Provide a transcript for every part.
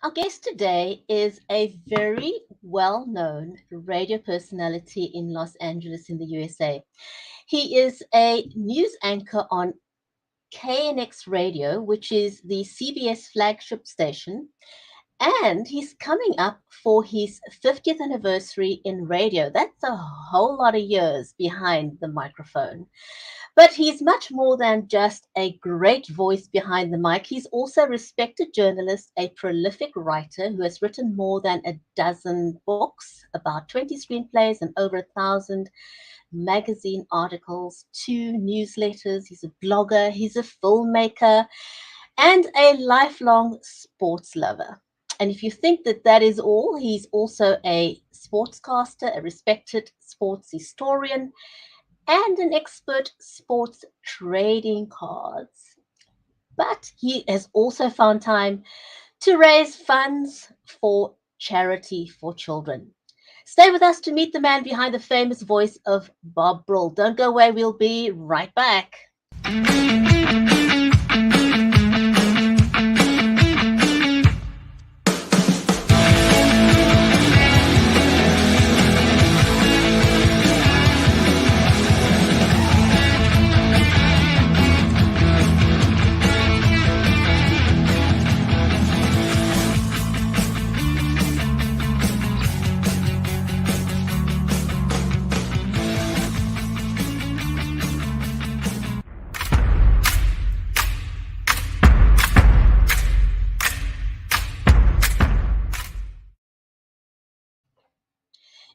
Our guest today is a very well-known radio personality in Los Angeles in the USA. He is a news anchor on KNX Radio, which is the CBS flagship station, and he's coming up for his 50th anniversary in radio. That's a whole lot of years behind the microphone. But he's much more than just a great voice behind the mic. He's also a respected journalist, a prolific writer who has written more than a dozen books, about 20 screenplays, and over 1,000 magazine articles, two newsletters. He's a blogger, he's a filmmaker, and a lifelong sports lover. And if you think that that is all, he's also a sportscaster, a respected sports historian, and an expert sports trading cards. But he has also found time to raise funds for charity for children. Stay with us to meet the man behind the famous voice of Bob Brill. Don't go away, we'll be right back.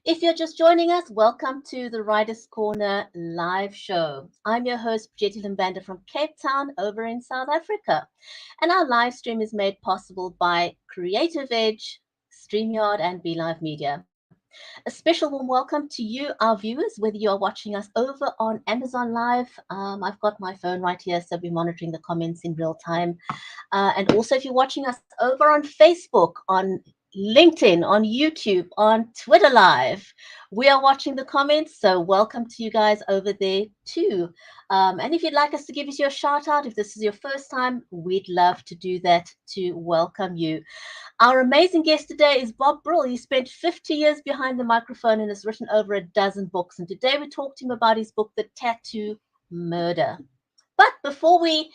If you're just joining us, welcome to the Writers' Corner live show. I'm your host, Jetty Limbanda from Cape Town over in South Africa. And our live stream is made possible by Creative Edge, StreamYard, and BeLive Media. A special warm welcome to you, our viewers, whether you are watching us over on Amazon Live. I've got my phone right here, so we're monitoring the comments in real time. And also, if you're watching us over on Facebook, on LinkedIn, on YouTube, on Twitter Live. We are watching the comments, so welcome to you guys over there too. And if you'd like us to give you your shout out, if this is your first time, we'd love to do that to welcome you. Our amazing guest today is Bob Brill. He spent 50 years behind the microphone and has written over a dozen books. And today we talked to him about his book, The Tattoo Murder. But before we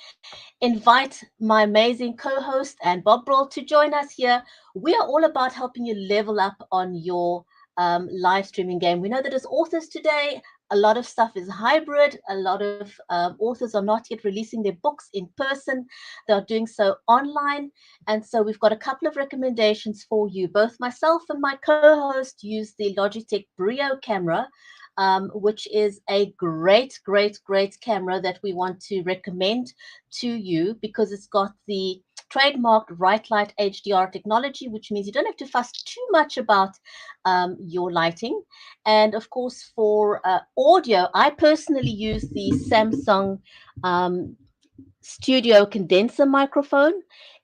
invite my amazing co-host and Bob Brill to join us here, we are all about helping you level up on your live streaming game. We know that as authors today, a lot of stuff is hybrid. A lot of authors are not yet releasing their books in person. They are doing so online. And so we've got a couple of recommendations for you. Both myself and my co-host use the Logitech Brio camera, which is a great, great, great camera that we want to recommend to you because it's got the trademarked Right Light HDR technology, which means you don't have to fuss too much about your lighting. And of course, for audio, I personally use the Samsung studio condenser microphone.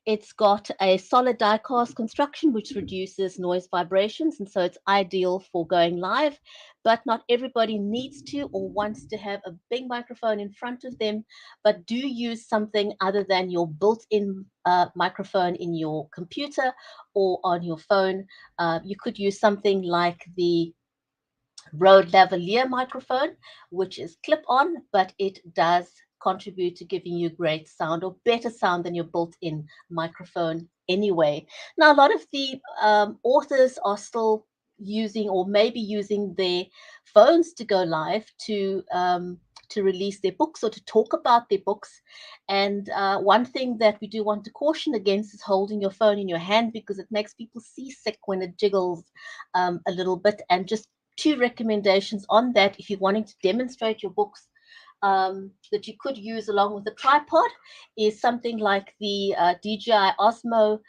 It's got a solid die-cast construction, which reduces noise vibrations, and so it's ideal for going live. But not everybody needs to or wants to have a big microphone in front of them, but do use something other than your built-in microphone in your computer or on your phone. You could use something like the Rode lavalier microphone, which is clip-on, but it does contribute to giving you great sound or better sound than your built-in microphone anyway. Now, a lot of the authors are still using or maybe using their phones to go live to release their books or to talk about their books. And one thing that we do want to caution against is holding your phone in your hand because it makes people seasick when it jiggles a little bit. And just two recommendations on that if you're wanting to demonstrate your books that you could use along with a tripod is something like the DJI Osmo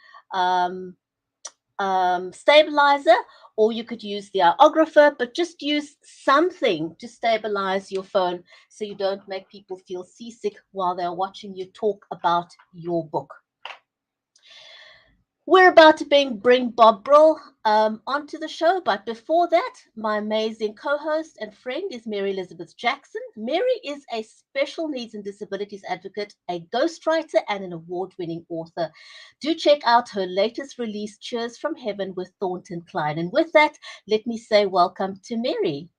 stabilizer, or you could use the iographer, but just use something to stabilize your phone so you don't make people feel seasick while they're watching you talk about your book. We're about to bring Bob Brill onto the show, but before that, my amazing co-host and friend is Mary Elizabeth Jackson. Mary is a special needs and disabilities advocate, a ghostwriter, and an award-winning author. Do check out her latest release, Cheers from Heaven with Thornton Klein. And with that, let me say welcome to Mary.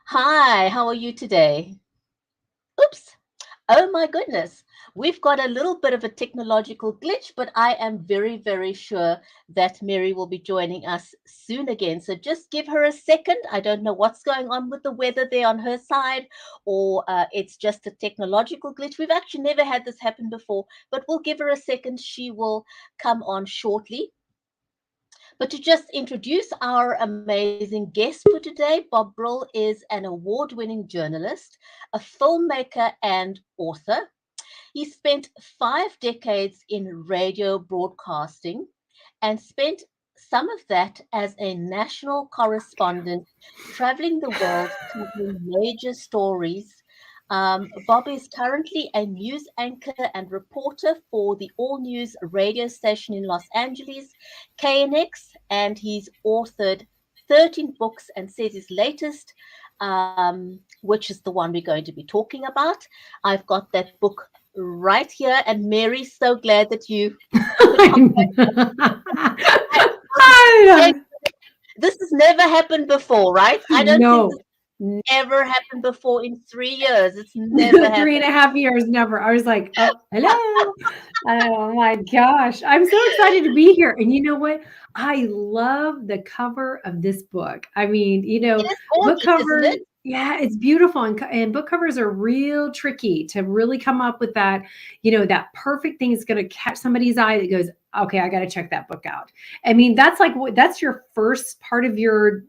Hi, how are you today? Oops. Oh my goodness. We've got a little bit of a technological glitch, but I am very, very sure that Mary will be joining us soon again. So just give her a second. I don't know what's going on with the weather there on her side, or it's just a technological glitch. We've actually never had this happen before, but we'll give her a second. She will come on shortly. But to just introduce our amazing guest for today, Bob Brill is an award winning journalist, a filmmaker, and author. He spent 5 decades in radio broadcasting and spent some of that as a national correspondent, traveling the world covering major stories. Bob is currently a news anchor and reporter for the All News radio station in Los Angeles, KNX, and he's authored 13 books and says his latest, which is the one we're going to be talking about. I've got that book right here, and Mary's so glad that you. This has never happened before, right? I don't think this ever happened before in 3 years. It's never happened. 3.5 years, never. I was like, oh, hello. Oh my gosh. I'm so excited to be here. And you know what? I love the cover of this book. I mean, gorgeous, book covers. isn't it? Yeah, it's beautiful. And book covers are real tricky to really come up with that, that perfect thing is going to catch somebody's eye that goes, okay, I got to check that book out. I mean, that's your first part of your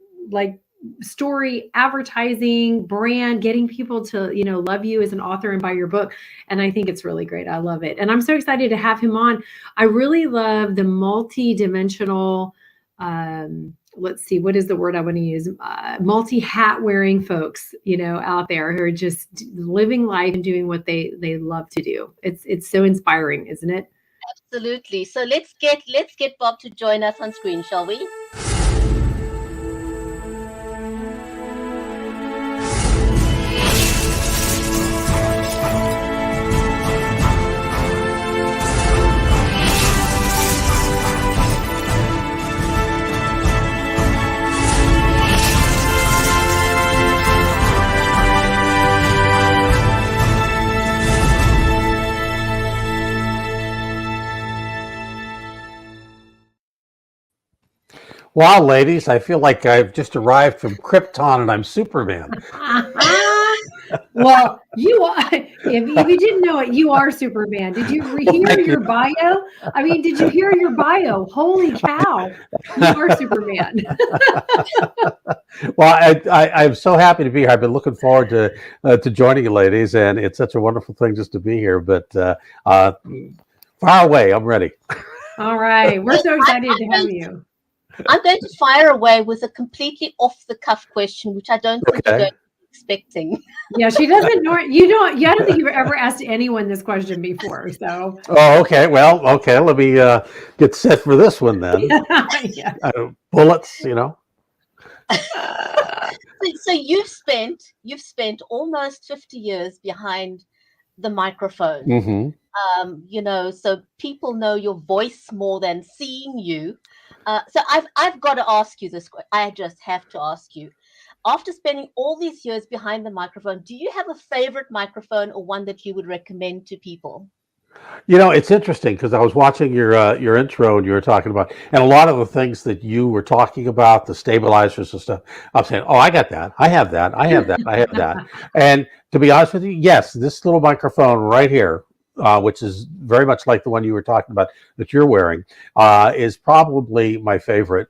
story, advertising, brand, getting people to, love you as an author and buy your book. And I think it's really great. I love it. And I'm so excited to have him on. I really love the multi-dimensional, let's see, what is the word I want to use? Multi-hat wearing folks, out there who are just living life and doing what they love to do. It's so inspiring, isn't it? Absolutely. So let's get Bob to join us on screen, shall we? Wow, ladies, I feel like I've just arrived from Krypton and I'm Superman. Well, you are. If you didn't know it, you are Superman. Did you hear your bio? I mean, did you hear your bio? Holy cow, you are Superman. Well, I'm so happy to be here. I've been looking forward to joining you, ladies, and it's such a wonderful thing just to be here. But fire away, I'm ready. All right, we're so excited to have you. I'm going to fire away with a completely off-the-cuff question, which I don't think you're going to be expecting. Yeah, she doesn't know. I don't think you've ever asked anyone this question before. So. Oh, okay. Well, okay. Let me get set for this one then. Yeah. Bullets, So you've spent almost 50 years behind the microphone. Mm-hmm. So people know your voice more than seeing you. So I've got to ask you this. I just have to ask you. After spending all these years behind the microphone, do you have a favorite microphone or one that you would recommend to people? It's interesting because I was watching your intro and you were talking about, and a lot of the things that you were talking about, the stabilizers and stuff, I'm saying, oh, I got that. I have that. I have that. I have that. And to be honest with you, yes, this little microphone right here, which is very much like the one you were talking about that you're wearing, is probably my favorite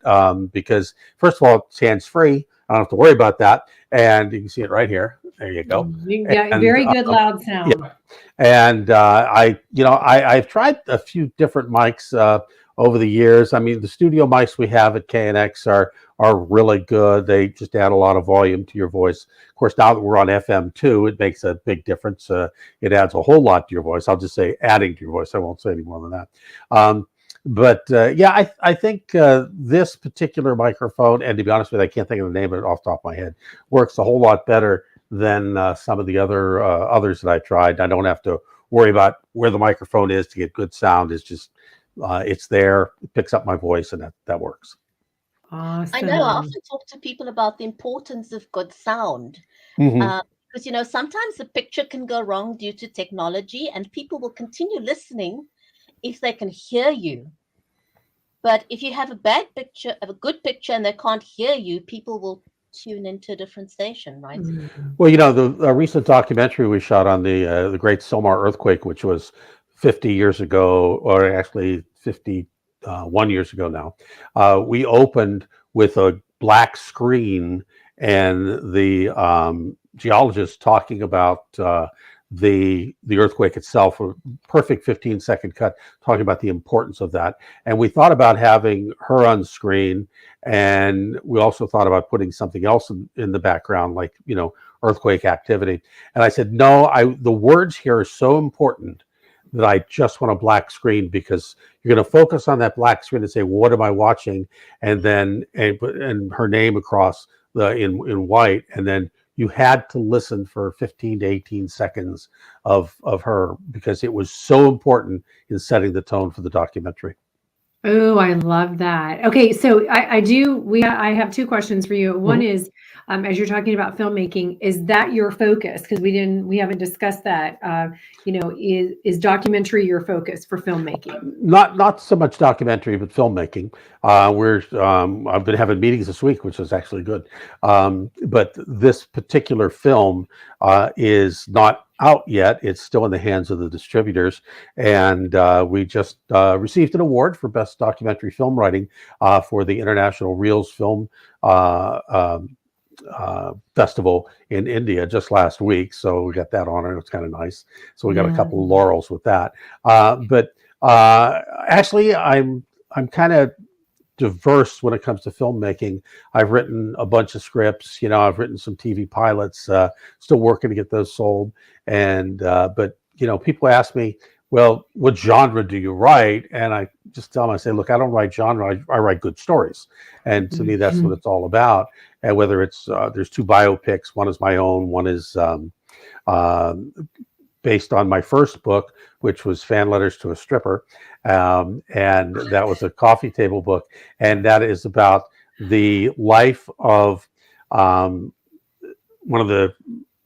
because, first of all, it's hands-free. I don't have to worry about that. And you can see it right here. There you go. You got very good loud sound. Yeah. And I've tried a few different mics over the years. I mean, the studio mics we have at KNX are really good. They just add a lot of volume to your voice. Of course, now that we're on FM2, it makes a big difference. It adds a whole lot to your voice. I'll just say adding to your voice. I won't say any more than that. Yeah, I think this particular microphone, and to be honest with you, I can't think of the name of it off the top of my head, works a whole lot better than some of the others that I tried. I don't have to worry about where the microphone is to get good sound. It's just it's there, it picks up my voice, and that works. Awesome. I know. I often talk to people about the importance of good sound. Mm-hmm. Because, sometimes the picture can go wrong due to technology, and people will continue listening if they can hear you. But if you have a bad picture, a good picture, and they can't hear you, people will tune into a different station, right? Mm-hmm. Well, the recent documentary we shot on the Great Somar earthquake, which was 50 years ago, or actually 51 years ago now, we opened with a black screen and the geologist talking about the earthquake itself, a perfect 15-second cut talking about the importance of that. And we thought about having her on screen, and we also thought about putting something else in the background, like earthquake activity. And I said, no, the words here are so important that I just want a black screen, because you're going to focus on that black screen and say, well, what am I watching? And then and her name across in white, and then you had to listen for 15 to 18 seconds of her, because it was so important in setting the tone for the documentary. Oh, I love that. Okay, so I have two questions for you. One is, as you're talking about filmmaking, is that your focus? Because we haven't discussed that. Is documentary your focus for filmmaking? Not so much documentary, but filmmaking. I've been having meetings this week, which is actually good. But this particular film is not out yet. It's still in the hands of the distributors, and we just received an award for best documentary film writing for the International Reels Film Festival in India just last week. So we got that honor. It's kind of nice. So we got a couple of laurels with that. But actually, I'm kind of diverse when it comes to filmmaking. I've written a bunch of scripts. I've written some TV pilots. Still working to get those sold. And but people ask me, well, what genre do you write? And I just tell them, I say, look, I don't write genre. I write good stories. And to me, that's what it's all about. And whether it's there's two biopics, one is my own, one is based on my first book, which was Fan Letters to a Stripper. And that was a coffee table book. And that is about the life of one of the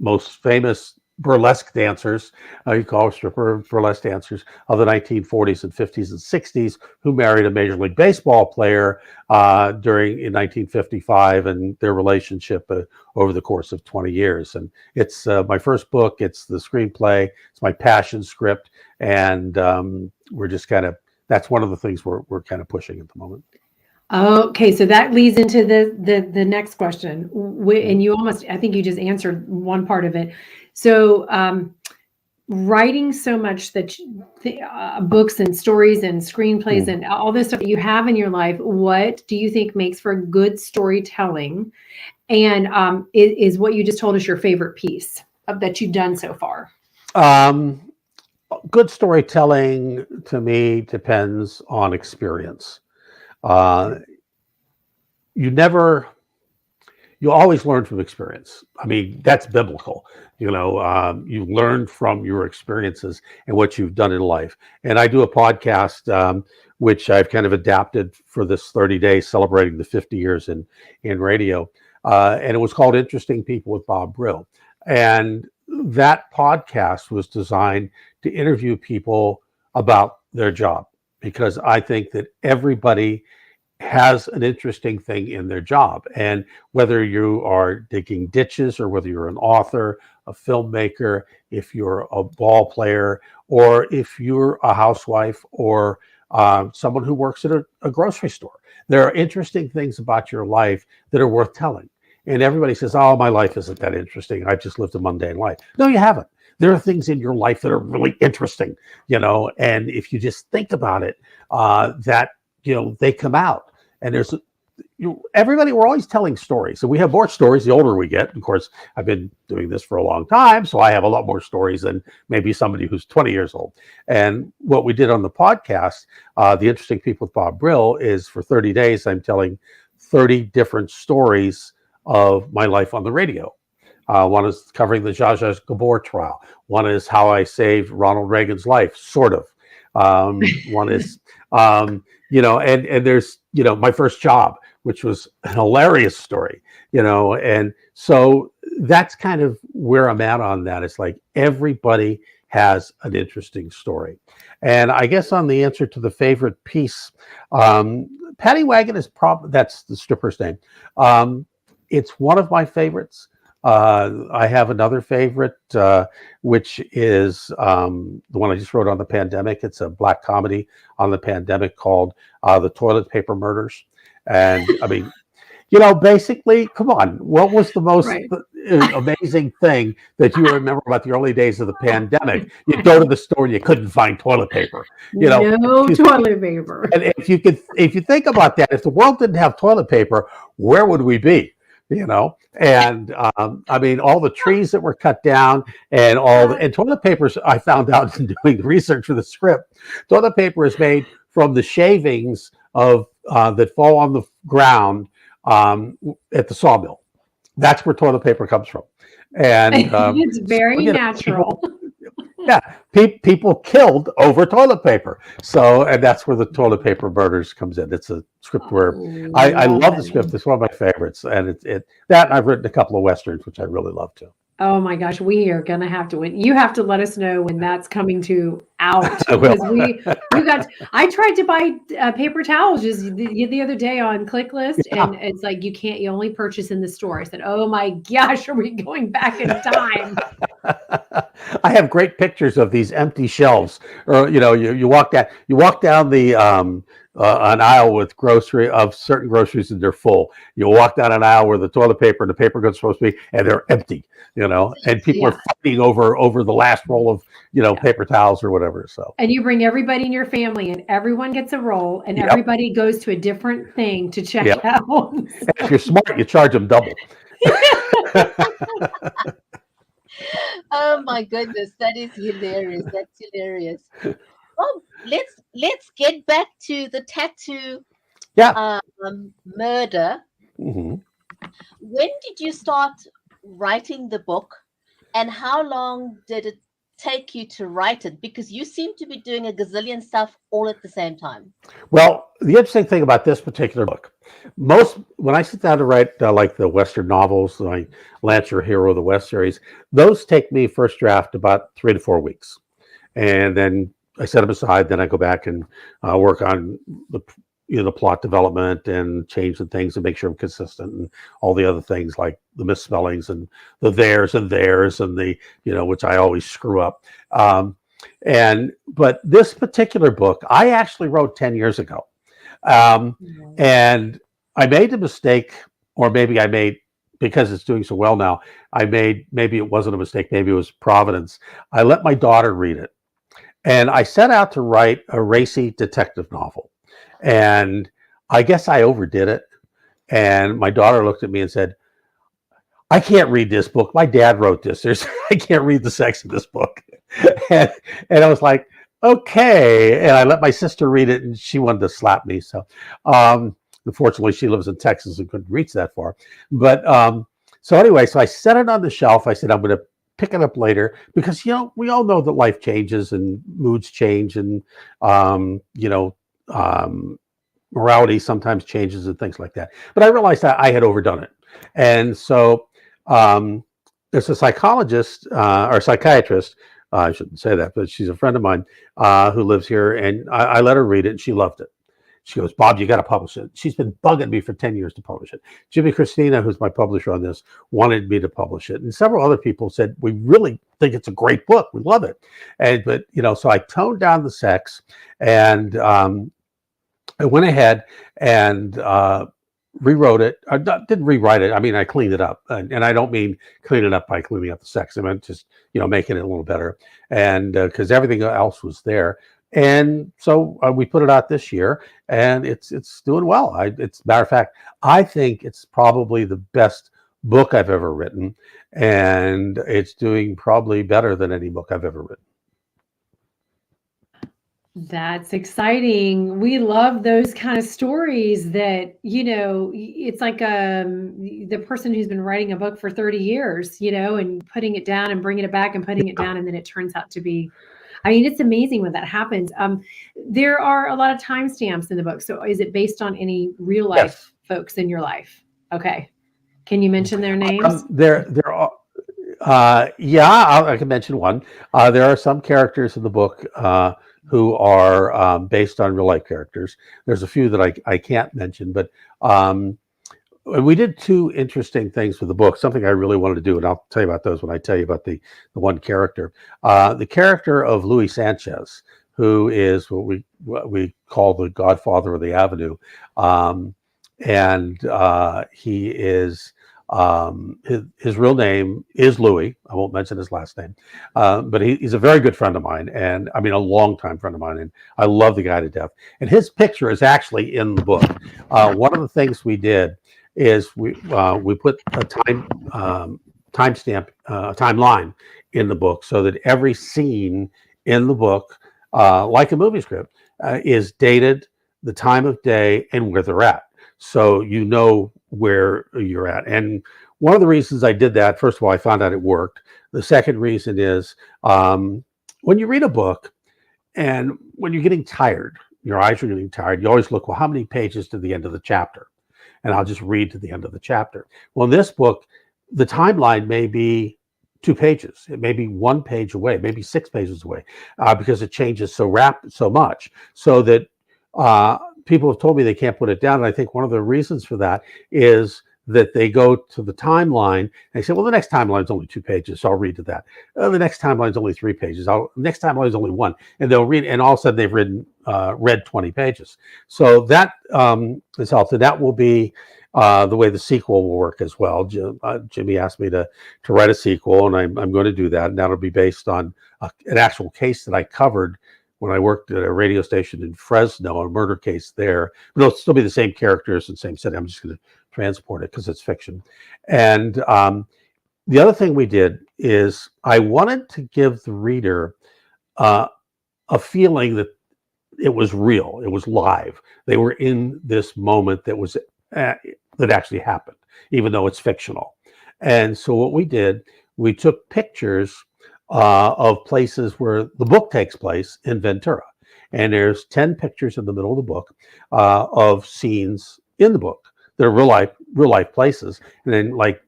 most famous burlesque dancers, you call stripper burlesque dancers, of the 1940s and 50s and 60s, who married a Major League Baseball player in 1955, and their relationship over the course of 20 years. And it's my first book. It's the screenplay. It's my passion script, and we're just that's one of the things we're kind of pushing at the moment. Okay, so that leads into the next question, and I think you just answered one part of it. So, writing so much that books and stories and screenplays and all this stuff that you have in your life, what do you think makes for good storytelling? And is what you just told us your favorite piece that you've done so far? Good storytelling to me depends on experience. You always learn from experience. I mean, that's biblical. You learn from your experiences and what you've done in life. And I do a podcast, which I've kind of adapted for this 30 days celebrating the 50 years in radio. And it was called Interesting People with Bob Brill. And that podcast was designed to interview people about their job, because I think that everybody has an interesting thing in their job. And whether you are digging ditches, or whether you're an author, a filmmaker, if you're a ball player, or if you're a housewife, or someone who works at a grocery store, there are interesting things about your life that are worth telling. And everybody says, oh, my life isn't that interesting. I've just lived a mundane life. No, you haven't. There are things in your life that are really interesting, and if you just think about it, that they come out, and there's everybody. We're always telling stories, and we have more stories the older we get. Of course, I've been doing this for a long time, so I have a lot more stories than maybe somebody who's 20 years old. And what we did on the podcast, The Interesting People with Bob Brill, is for 30 days I'm telling 30 different stories of my life on the radio. One is covering the Zsa Zsa Gabor trial. One is how I saved Ronald Reagan's life, sort of. One is, and there's, my first job, which was a hilarious story, and so that's kind of where I'm at on that. It's like everybody has an interesting story. And I guess on the answer to the favorite piece, Patty Wagon is that's the stripper's name. It's one of my favorites. I have another favorite, which is the one I just wrote on the pandemic. It's a Black comedy on the pandemic called The Toilet Paper Murders. And I mean, basically, come on, what was the most amazing thing that you remember about the early days of the pandemic? You'd go to the store and you couldn't find toilet paper. No toilet paper. And if you think about that, if the world didn't have toilet paper, where would we be? And I mean, all the trees that were cut down and and toilet papers, I found out in doing the research for the script, toilet paper is made from the shavings of that fall on the ground at the sawmill. That's where toilet paper comes from. And it's very natural. People killed over toilet paper. And that's where the Toilet Paper Murders comes in. It's a script where I love the script. It's one of my favorites. And that I've written a couple of Westerns, which I really love too. Oh my gosh, we are gonna have to win. You have to let us know when that's coming out. Because I tried to buy paper towels just the other day on ClickList, and it's like you only purchase in the store. I said, oh my gosh, are we going back in time? I have great pictures of these empty shelves. Or you walk down the an aisle with certain groceries, and they're full. You walk down an aisle where the toilet paper and the paper goods are supposed to be, and they're empty. And people are fighting over the last roll of paper towels or whatever. So and you bring everybody in your family, and everyone gets a roll, and everybody goes to a different thing to check out. And if you're smart, you charge them double. Oh my goodness, that is hilarious. That's hilarious. Oh, let's get back to the tattoo murder. Mm-hmm. When did you start writing the book, and how long did it take you to write it? Because you seem to be doing a gazillion stuff all at the same time. Well, the interesting thing about this particular book, when I sit down to write like the Western novels, like Lance Your Hero of the West series, those take me first draft about 3 to 4 weeks. And then I set them aside, then I go back and work on the plot development and change the things and make sure I'm consistent and all the other things like the misspellings and the theirs and the which I always screw up. But this particular book I actually wrote 10 years ago, and I made a mistake, or maybe I made, because it's doing so well now, maybe it wasn't a mistake, maybe it was providence. I let my daughter read it, and I set out to write a racy detective novel. And I guess I overdid it. And my daughter looked at me and said, I can't read this book. My dad wrote this. I can't read the sex in this book. and I was like, okay. And I let my sister read it, and she wanted to slap me. So unfortunately, she lives in Texas and couldn't reach that far. But so anyway, so I set it on the shelf. I said, I'm going to pick it up later, because we all know that life changes and moods change, and morality sometimes changes and things like that. But I realized that I had overdone it. And so there's a psychologist or psychiatrist, I shouldn't say that, but she's a friend of mine who lives here, and I let her read it, and she loved it. She goes, Bob, you got to publish it. She's been bugging me for 10 years to publish it. Jimmy Christina, who's my publisher on this, wanted me to publish it. And several other people said, we really think it's a great book. We love it. But so I toned down the sex, and I went ahead and rewrote it. I didn't rewrite it. I mean, I cleaned it up. And I don't mean clean it up by cleaning up the sex. I meant just, making it a little better. And because everything else was there. And so we put it out this year, and it's doing well. It's matter of fact, I think it's probably the best book I've ever written, and it's doing probably better than any book I've ever written. That's exciting. We love those kind of stories that, it's like the person who's been writing a book for 30 years, and putting it down and bringing it back and putting it down. And then it turns out to be, it's amazing when that happens. There are a lot of timestamps in the book. So is it based on any real life folks in your life? Okay. Can you mention their names? There are, I can mention one. There are some characters in the book who are based on real life characters. There's a few that I can't mention, but we did two interesting things with the book, something I really wanted to do, and I'll tell you about those when I tell you about the one character. The character of Luis Sanchez, who is what we call the Godfather of the Avenue. And he is, his real name is Louis. I won't mention his last name, but he's a very good friend of mine, and I mean a longtime friend of mine, and I love the guy to death. And his picture is actually in the book. One of the things we did is we put a timestamp, timeline in the book, so that every scene in the book, like a movie script, is dated, the time of day, and where they're at. So you know where you're at. And one of the reasons I did that, first of all, I found out it worked. The second reason is when you read a book and when you're getting tired, your eyes are getting tired, you always look, well, how many pages to the end of the chapter? And I'll just read to the end of the chapter. Well, in this book, the timeline may be 2 pages. It may be 1 page away, maybe 6 pages away, because it changes so much, so that people have told me they can't put it down. And I think one of the reasons for that is that they go to the timeline and they say, well, the next timeline is only 2 pages, so I'll read to that. The next timeline is only 3 pages. The next timeline is only 1. And they'll read, and all of a sudden they've read 20 pages. So that is helped. And that will be the way the sequel will work as well. Jimmy asked me to write a sequel, and I'm going to do that. And that'll be based on an actual case that I covered when I worked at a radio station in Fresno, a murder case there. But it'll still be the same characters and same setting. I'm just going to transport it because it's fiction. And the other thing we did is I wanted to give the reader a feeling that it was real, it was live. They were in this moment that was that actually happened, even though it's fictional. And so what we did, we took pictures of places where the book takes place in Ventura. And there's 10 pictures in the middle of the book of scenes in the book. They're real life places. And then like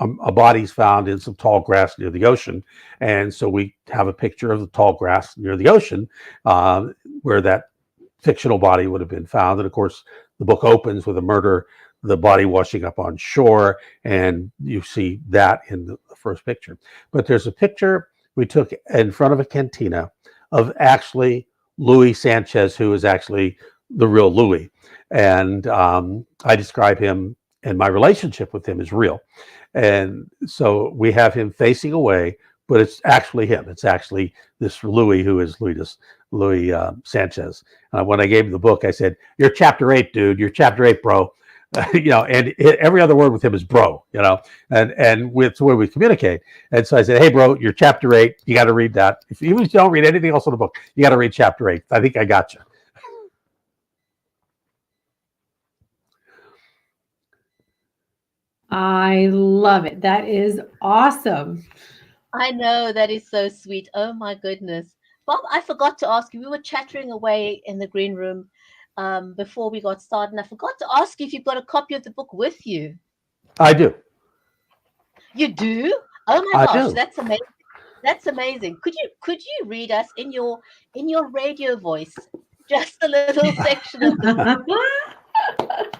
a body's found in some tall grass near the ocean. And so we have a picture of the tall grass near the ocean where that fictional body would have been found. And of course, the book opens with a murder, the body washing up on shore, and you see that in the first picture. But there's a picture we took in front of a cantina of actually Luis Sanchez, who is actually the real Louis. And I describe him, and my relationship with him is real. And so we have him facing away, but it's actually him. It's actually this Louis, who is Louis Sanchez. When I gave him the book, I said, "You're chapter 8, dude. You're chapter 8, bro." And every other word with him is bro, and it's the way we communicate. And so I said, "Hey, bro, you're chapter 8. You got to read that. Even if you don't read anything else in the book, you got to read chapter 8. I think I got you." I love it. That is awesome. I know, that is so sweet. Oh my goodness. Bob, I forgot to ask you, we were chattering away in the green room before we got started, and I forgot to ask you if you've got a copy of the book with you. I do. You do? Oh my gosh, do. That's amazing. That's amazing. Could you read us in your radio voice just a little section of the book?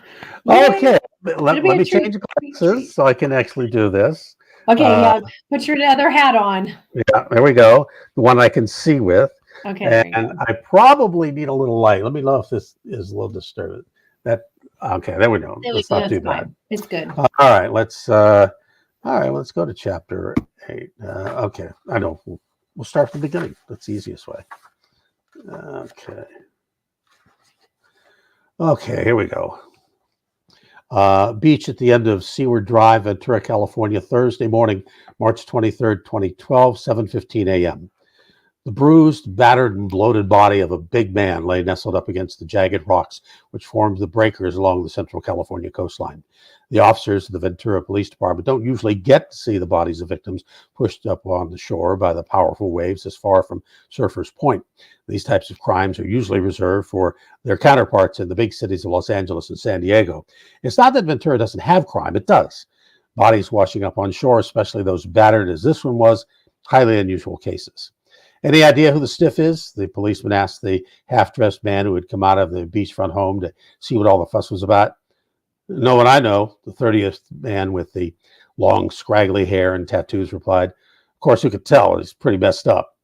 Okay, let me change glasses so I can actually do this. Okay, yeah, put your other hat on. Yeah, there we go. The one I can see with. Okay. And I probably need a little light. Let me know if this is a little disturbing. Okay, there we go. Let's not do that. It's good. All right, let's go to chapter 8. Okay, I know. We'll start from the beginning. That's the easiest way. Okay. Okay, here we go. Beach at the end of Seward Drive, Ventura, California, Thursday morning, March 23rd, 2012, 7:15 a.m. The bruised, battered, and bloated body of a big man lay nestled up against the jagged rocks which formed the breakers along the central California coastline. The officers of the Ventura Police Department don't usually get to see the bodies of victims pushed up on the shore by the powerful waves as far from Surfers Point. These types of crimes are usually reserved for their counterparts in the big cities of Los Angeles and San Diego. It's not that Ventura doesn't have crime, it does. Bodies washing up on shore, especially those battered as this one was, highly unusual cases. Any idea who the stiff is? The policeman asked the half-dressed man who had come out of the beachfront home to see what all the fuss was about. No one I know, the 30th man with the long, scraggly hair and tattoos replied. Of course, you could tell he's pretty messed up.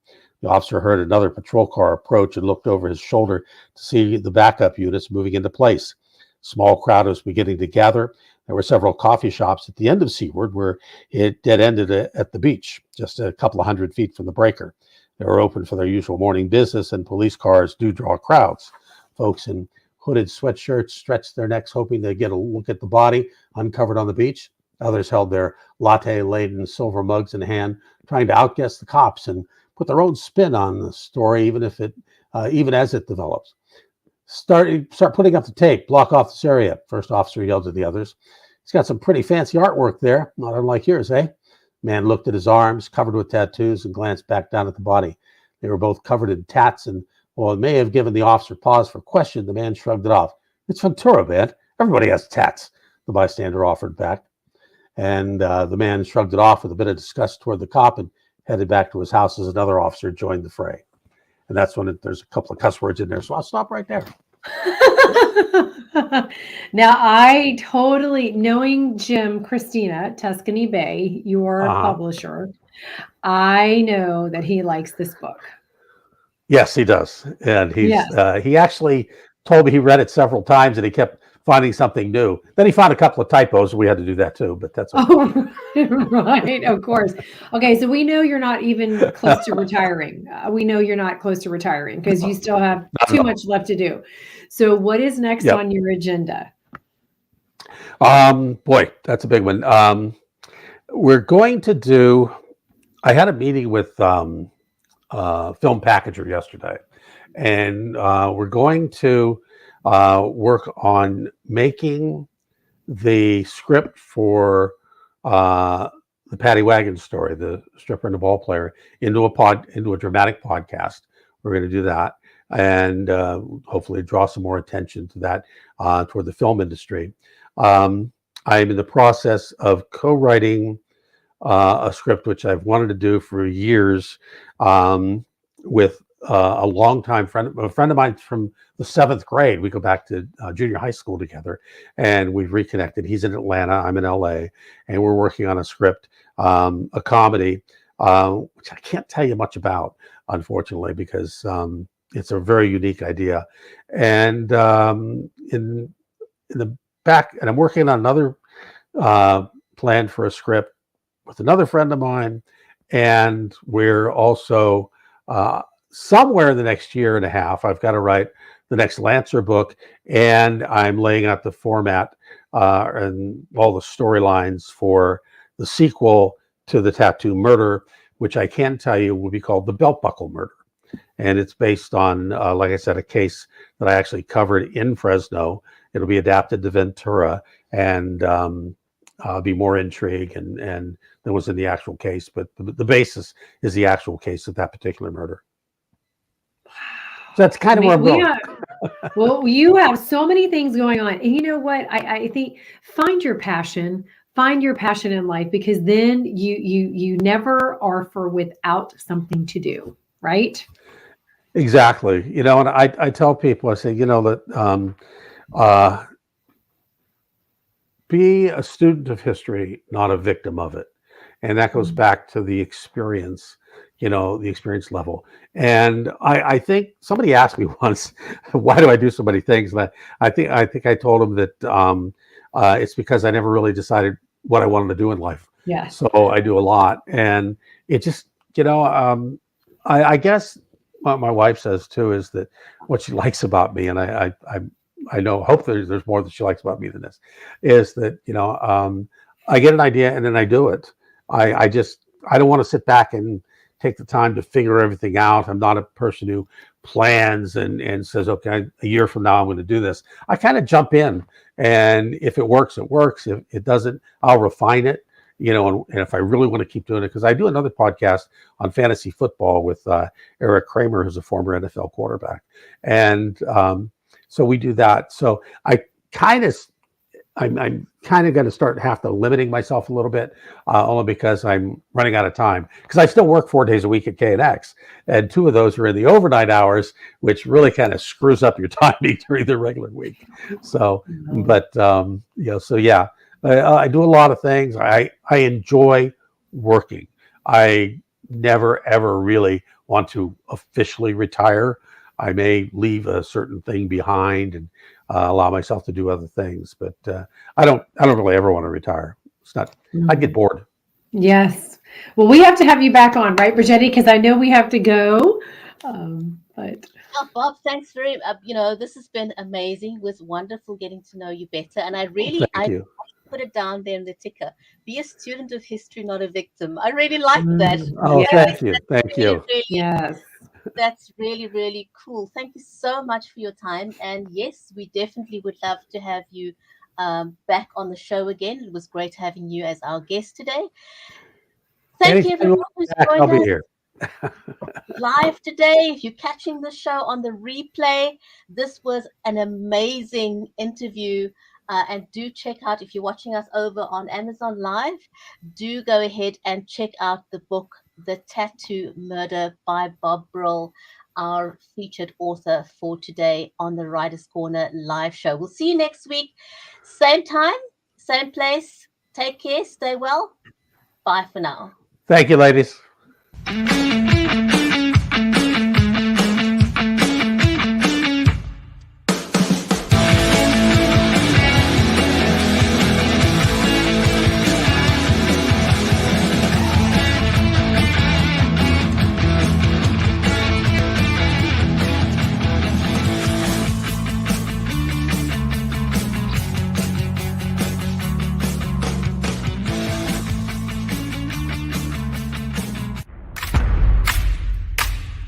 The officer heard another patrol car approach and looked over his shoulder to see the backup units moving into place. A small crowd was beginning to gather. There were several coffee shops at the end of Seaward where it dead-ended at the beach, just a couple of 100 feet from the breaker. They were open for their usual morning business, and police cars do draw crowds. Folks in hooded sweatshirts stretched their necks, hoping to get a look at the body uncovered on the beach. Others held their latte-laden silver mugs in hand, trying to outguess the cops and put their own spin on the story, even as it develops. Start putting up the tape. Block off this area. First officer yelled to the others. He's got some pretty fancy artwork there, not unlike yours, eh? Man looked at his arms, covered with tattoos, and glanced back down at the body. They were both covered in tats, and while it may have given the officer pause for question, the man shrugged it off. It's Ventura, man. Everybody has tats, the bystander offered back. And the man shrugged it off with a bit of disgust toward the cop and headed back to his house as another officer joined the fray. And that's when there's a couple of cuss words in there, so I'll stop right there. Now, I totally, knowing Jim Christina, Tuscany Bay, your publisher, I know that he likes this book. Yes, he does. And he actually told me he read it several times and he kept finding something new. Then he found a couple of typos. We had to do that too, but that's okay. Oh, right, of course. Okay, so we know you're not even close to retiring. We know you're not close to retiring because you still have too much left to do. So what is next on your agenda? Boy, that's a big one. We're going to do, I had a meeting with Film Packager yesterday, and we're going to work on making the script for the Paddy Wagon story, the stripper and the ball player, into a dramatic podcast. We're going to do that, and hopefully draw some more attention to that toward the film industry. I'm in the process of co-writing a script which I've wanted to do for years with a longtime friend, a friend of mine from the 7th grade. We go back to junior high school together, and we've reconnected. He's in Atlanta, I'm in LA, and we're working on a script, a comedy, which I can't tell you much about, unfortunately, because it's a very unique idea. And in the back, and I'm working on another plan for a script with another friend of mine, and we're also somewhere in the next year and a half, I've got to write the next Lancer book, and I'm laying out the format and all the storylines for the sequel to the Tattoo Murder, which I can tell you will be called The Belt Buckle Murder. And it's based on, like I said, a case that I actually covered in Fresno. It'll be adapted to Ventura and be more intrigue and than was in the actual case. But the basis is the actual case of that particular murder. So that's kind of where I'm going. Well, you have so many things going on. And you know what? I think find your passion in life, because then you never are without something to do, right? Exactly. You know, and I tell people, I say, you know, that be a student of history, not a victim of it. And that goes back to the experience, you know, the experience level. And I think somebody asked me once, why do I do so many things? And I think I told them that it's because I never really decided what I wanted to do in life. Yeah. So I do a lot. And it just, you know, I guess what my wife says too is that what she likes about me, and I know, hope there's more that she likes about me than this, is that, I get an idea and then I do it. I don't want to sit back and take the time to figure everything out. I'm not a person who plans and says, okay, a year from now I'm going to do this. I kind of jump in, and if it works, it works. If it doesn't, I'll refine it. And if I really want to keep doing it, because I do another podcast on fantasy football with Eric Kramer, who's a former NFL quarterback, and so we do that. So I'm kind of going to start have to limiting myself a little bit, only because I'm running out of time. Because I still work 4 days a week at KNX, and 2 of those are in the overnight hours, which really kind of screws up your timing during the regular week. So, but so yeah. I do a lot of things. I enjoy working. I never, ever really want to officially retire. I may leave a certain thing behind and allow myself to do other things, but I don't really ever want to retire. It's not. I'd get bored. Yes. Well, we have to have you back on, right, Brigetti? Because I know we have to go. But Bob, thanks very much. This has been amazing. It was wonderful getting to know you better. And I really, Thank you. put it down there in the ticker. Be a student of history, not a victim. I really like that. Oh, yes. thank you. Thank you. Really, yes. that's really, really cool. Thank you so much for your time. And yes, we definitely would love to have you back on the show again. It was great having you as our guest today. Thank you, everyone who's joined I'll be us here live today. If you're catching the show on the replay, this was an amazing interview. And do check out, if you're watching us over on Amazon Live, do go ahead and check out the book, The Tattoo Murder by Bob Brill, our featured author for today on the Writers' Corner live show. We'll see you next week. Same time, same place. Take care. Stay well. Bye for now. Thank you, ladies.